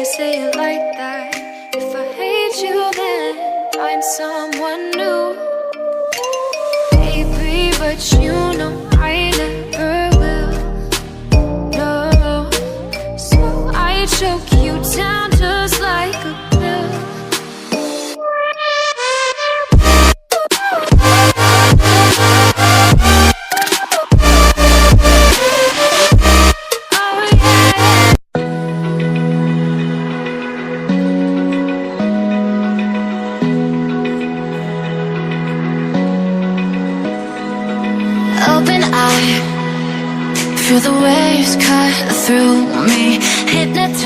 you say it like that. If I hate you, then find someone new. Baby, but you know I never will. No, so I choke you down just like a pill. Open eye, feel the waves cut through me. Hypnotized